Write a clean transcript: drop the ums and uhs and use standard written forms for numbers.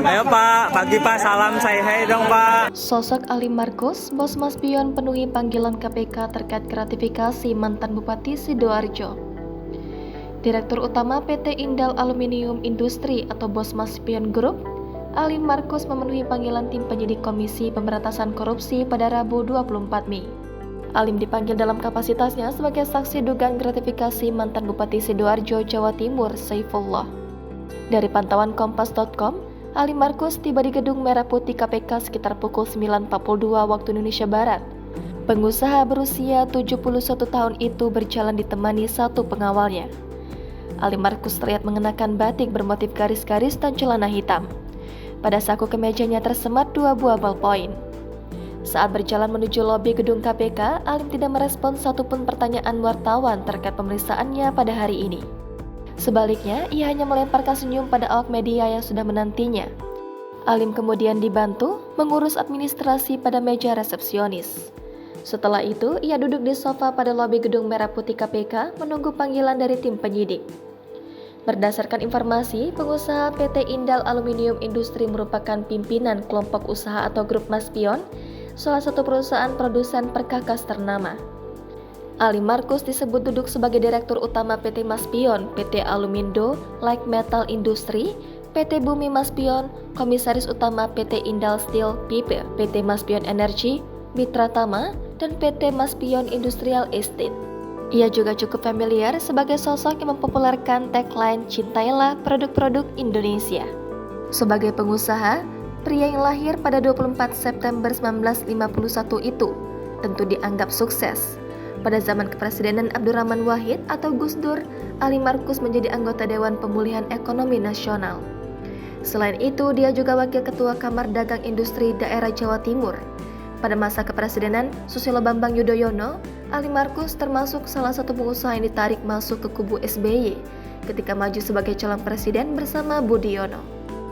Ayo Pak, pagi Pak, salam say hey dong Pak. Sosok Ali Markus, Bos Mas Pion penuhi panggilan KPK terkait gratifikasi mantan Bupati Sidoarjo. Direktur Utama PT Indal Aluminium Industri atau Bos Mas Pion Group, Ali Markus memenuhi panggilan tim penyidik Komisi Pemberantasan Korupsi pada Rabu 24 Mei. Alim dipanggil dalam kapasitasnya sebagai saksi dugaan gratifikasi mantan Bupati Sidoarjo, Jawa Timur, Saifullah. Dari pantauan kompas.com, Ali Markus tiba di Gedung Merah Putih KPK sekitar pukul 9.42 waktu Indonesia Barat. Pengusaha berusia 71 tahun itu berjalan ditemani satu pengawalnya. Ali Markus terlihat mengenakan batik bermotif garis-garis dan celana hitam. Pada saku kemejanya tersemat 2 buah ballpoint. Saat berjalan menuju lobi gedung KPK, Alim tidak merespon satupun pertanyaan wartawan terkait pemeriksaannya pada hari ini. Sebaliknya, ia hanya melemparkan senyum pada awak media yang sudah menantinya. Alim kemudian dibantu mengurus administrasi pada meja resepsionis. Setelah itu, ia duduk di sofa pada lobi gedung Merah Putih KPK menunggu panggilan dari tim penyidik. Berdasarkan informasi, pengusaha PT Indal Aluminium Industri merupakan pimpinan kelompok usaha atau grup Mas Pion, salah satu perusahaan produsen perkakas ternama. Ali Markus disebut duduk sebagai Direktur Utama PT Mas Pion, PT Alumindo, Like Metal Industri, PT Bumi Mas Pion, Komisaris Utama PT Indal Steel Pipe, PT Mas Pion Energy, Mitra Tama, dan PT Mas Pion Industrial Estate. Ia juga cukup familiar sebagai sosok yang mempopulerkan tagline "Cintailah produk-produk Indonesia". Sebagai pengusaha, pria yang lahir pada 24 September 1951 itu tentu dianggap sukses. Pada zaman kepresidenan Abdurrahman Wahid atau Gus Dur, Ali Markus menjadi anggota Dewan Pemulihan Ekonomi Nasional. Selain itu, dia juga Wakil Ketua Kamar Dagang Industri Daerah Jawa Timur. Pada masa kepresidenan Susilo Bambang Yudhoyono, Ali Markus termasuk salah satu pengusaha yang ditarik masuk ke kubu SBY ketika maju sebagai calon presiden bersama Budiono.